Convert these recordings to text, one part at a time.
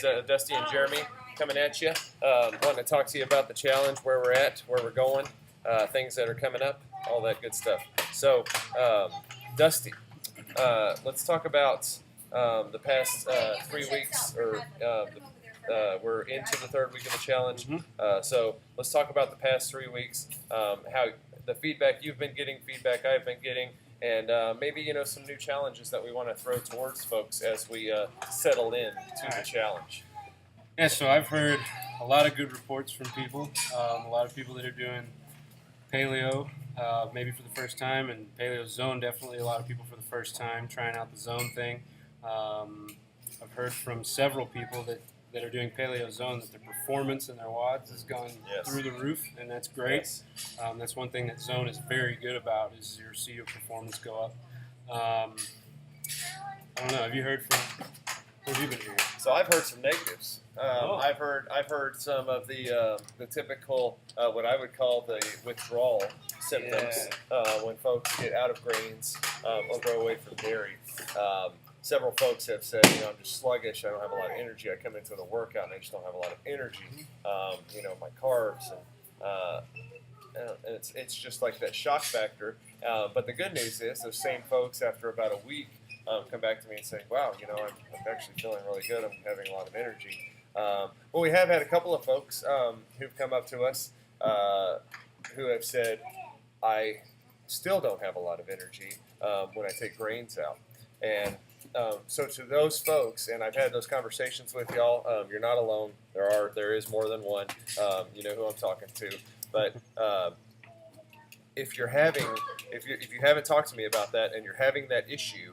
It's Dusty and Jeremy coming at you. Wanting to talk to you about the challenge, where we're at, where we're going, things that are coming up, all that good stuff. So, Dusty, let's talk about the past 3 weeks, or we're into the third week of the challenge. So let's talk about the past 3 weeks, how the feedback you've been getting, feedback I've been getting, and maybe some new challenges that we want to throw towards folks as we settle in to the challenge. Yeah, so I've heard a lot of good reports from people, a lot of people that are doing paleo, maybe for the first time, and paleo zone, definitely a lot of people for the first time trying out the zone thing. I've heard from several people that are doing paleo zone that their performance and their wads has gone through the roof, and that's great. That's one thing that zone is very good about, is your see your performance go up. I don't know, have you heard from, what have you been hearing? So I've heard some negatives. I've heard some of the typical what I would call the withdrawal symptoms when folks get out of grains or go away from dairy. Several folks have said, I'm just sluggish. I don't have a lot of energy. I come into the workout and I just don't have a lot of energy. My carbs and it's just like that shock factor. But the good news is those same folks, after about a week, come back to me and say, wow, I'm actually feeling really good. I'm having a lot of energy. Well, we have had a couple of folks who've come up to us who have said, I still don't have a lot of energy when I take grains out. And so to those folks, and I've had those conversations with y'all, you're not alone. There is more than one. You know who I'm talking to. But if you haven't talked to me about that, and you're having that issue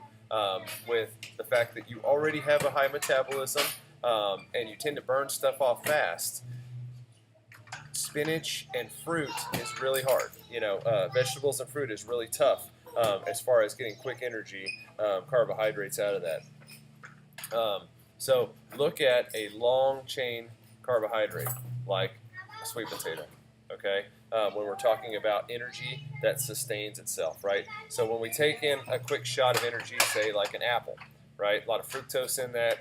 with the fact that you already have a high metabolism and you tend to burn stuff off fast, spinach and fruit is really hard. Vegetables and fruit is really tough as far as getting quick energy, carbohydrates out of that. So look at a long chain carbohydrate like a sweet potato. Okay, when we're talking about energy that sustains itself, right? So when we take in a quick shot of energy, say like an apple, right? A lot of fructose in that.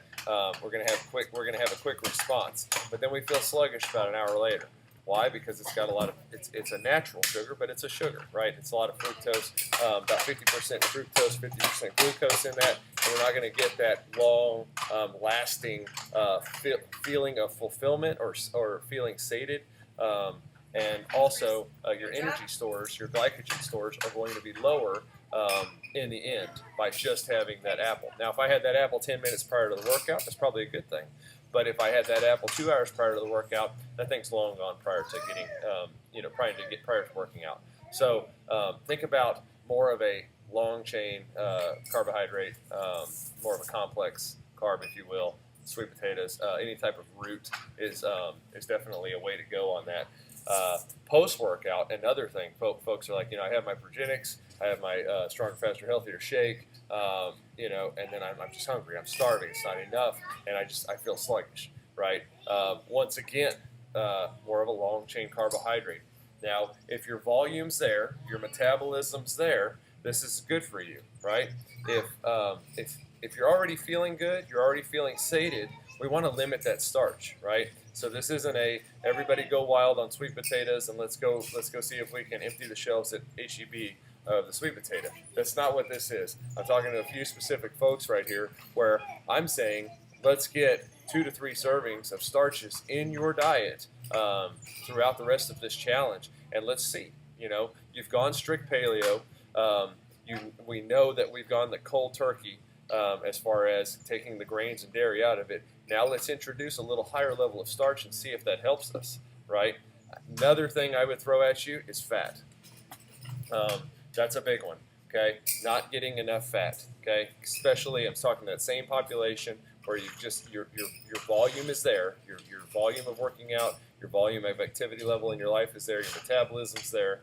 We're gonna have a quick response, but then we feel sluggish about an hour later. Why? Because it's got a lot of it's a natural sugar, but it's a sugar, right? It's a lot of fructose, about 50% fructose, 50% glucose in that, and we're not going to get that long, lasting feeling of fulfillment or feeling sated. And also, your energy stores, your glycogen stores, are going to be lower in the end by just having that apple. Now, if I had that apple 10 minutes prior to the workout, that's probably a good thing. But if I had that apple 2 hours prior to the workout, that thing's long gone prior to getting, prior to working out. So think about more of a long chain carbohydrate, more of a complex carb, if you will. Sweet potatoes, any type of root is definitely a way to go on that. Post-workout, another thing, folks are like, I have my Progenics, I have my Stronger, Faster, Healthier shake, and then I'm just hungry, I'm starving, it's not enough, and I feel sluggish, right? Once again, more of a long-chain carbohydrate. Now, if your volume's there, your metabolism's there, this is good for you, right? If you're already feeling good, you're already feeling sated, we want to limit that starch, right? So this isn't everybody go wild on sweet potatoes and let's go see if we can empty the shelves at HEB of the sweet potato. That's not what this is. I'm talking to a few specific folks right here where I'm saying let's get 2 to 3 servings of starches in your diet throughout the rest of this challenge, and let's see. You've gone strict paleo. We know that we've gone the cold turkey as far as taking the grains and dairy out of it. Now let's introduce a little higher level of starch and see if that helps us, right? Another thing I would throw at you is fat. That's a big one, okay? Not getting enough fat, okay? Especially, I'm talking to that same population where your volume is there, your volume of working out, your volume of activity level in your life is there, your metabolism's there.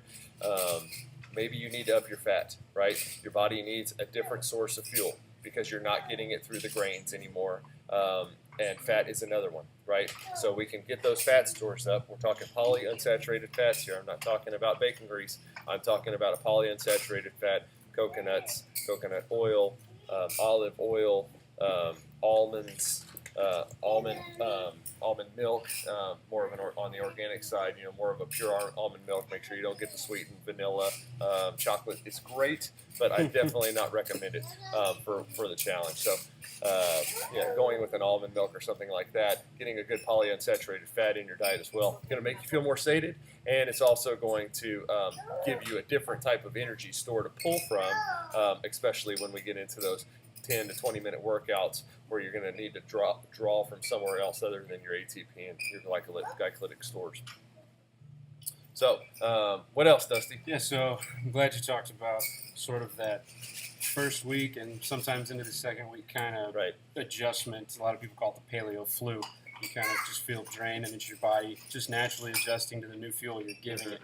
Maybe you need to up your fat, right? Your body needs a different source of fuel because you're not getting it through the grains anymore. And fat is another one, right? So we can get those fat stores up. We're talking polyunsaturated fats here. I'm not talking about bacon grease. I'm talking about a polyunsaturated fat, coconuts, coconut oil, olive oil, almonds, almond milk, more of on the organic side, more of a pure almond milk. Make sure you don't get the sweetened vanilla. Chocolate is great, but I definitely not recommend it for the challenge. So going with an almond milk or something like that, getting a good polyunsaturated fat in your diet as well, going to make you feel more sated, and it's also going to give you a different type of energy store to pull from, especially when we get into those 10 to 20 minute workouts where you're going to need to draw from somewhere else other than your ATP and your glycolytic stores. So, what else, Dusty? Yeah, so I'm glad you talked about sort of that first week and sometimes into the second week kind of adjustment. A lot of people call it the paleo flu. You kind of just feel drained, and it's your body just naturally adjusting to the new fuel you're giving it.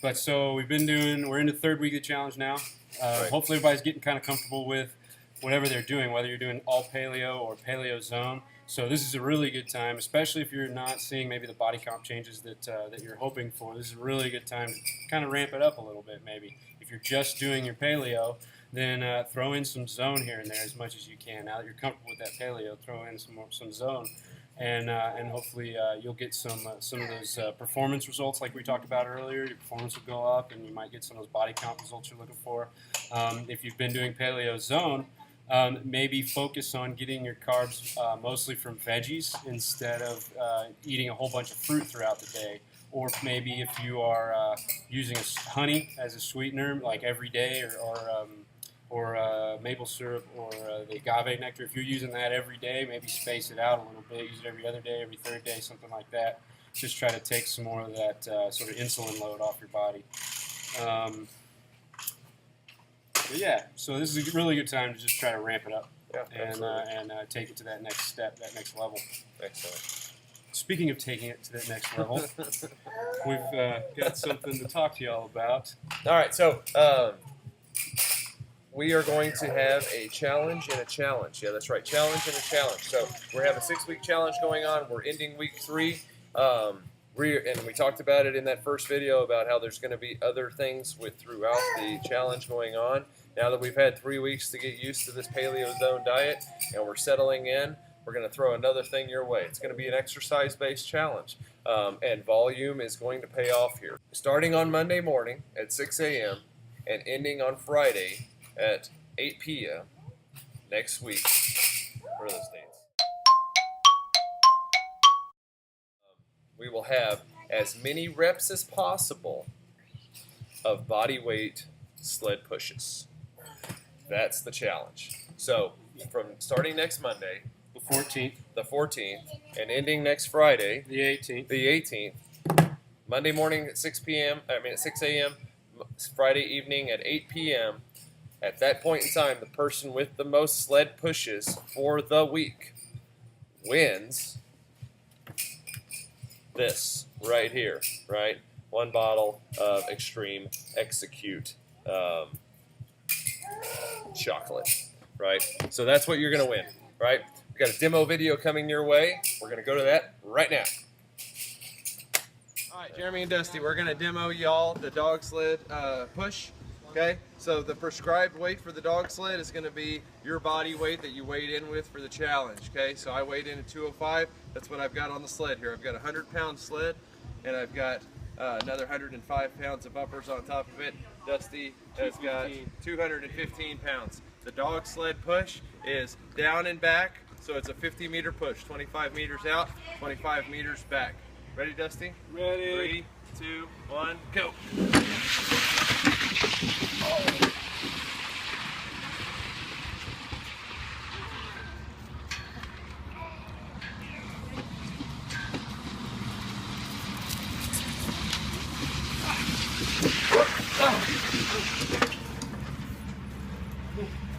But so we're in the third week of the challenge now. Hopefully everybody's getting kind of comfortable with whatever they're doing, whether you're doing all paleo or paleo zone. So this is a really good time, especially if you're not seeing maybe the body comp changes that you're hoping for. This is a really good time to kind of ramp it up a little bit maybe. If you're just doing your paleo, then throw in some zone here and there as much as you can. Now that you're comfortable with that paleo, throw in some zone. And hopefully you'll get some of those performance results like we talked about earlier. Your performance will go up, and you might get some of those body comp results you're looking for. If you've been doing paleo zone, maybe focus on getting your carbs mostly from veggies instead of eating a whole bunch of fruit throughout the day. Or maybe if you are using honey as a sweetener, like every day, or maple syrup, or the agave nectar. If you're using that every day, maybe space it out a little bit. Use it every other day, every third day, something like that. Just try to take some more of that sort of insulin load off your body. But yeah, so this is a really good time to just try to ramp it up and take it to that next step, that next level. Excellent. Speaking of taking it to that next level, we've got something to talk to y'all about. All right, so we are going to have a challenge and a challenge. Yeah, that's right, challenge and a challenge. So we're having a 6-week challenge going on. We're ending week 3. And we talked about it in that first video about how there's going to be other things throughout the challenge going on. Now that we've had 3 weeks to get used to this paleo zone diet and we're settling in, we're going to throw another thing your way. It's going to be an exercise-based challenge, and volume is going to pay off here. Starting on Monday morning at 6 a.m. and ending on Friday at 8 p.m. next week. What are those dates? We will have as many reps as possible of body weight sled pushes. That's the challenge. So from starting next Monday, the 14th, and ending next Friday, the 18th, Monday morning at 6 a.m., Friday evening at 8 p.m., at that point in time, the person with the most sled pushes for the week wins this right here, right? 1 bottle of Extreme Execute chocolate, right? So that's what you're going to win, right? We've got a demo video coming your way. We're going to go to that right now. All right, Jeremy and Dusty, we're going to demo y'all the dog sled push. Okay, so the prescribed weight for the dog sled is going to be your body weight that you weighed in with for the challenge. Okay, so I weighed in at 205. That's what I've got on the sled here. I've got a 100-pound sled, and I've got another 105 pounds of uppers on top of it. Dusty has got 215 pounds. The dog sled push is down and back, so it's a 50-meter push. 25 meters out, 25 meters back. Ready, Dusty? Ready. 3, 2, 1, go.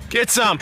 Get some.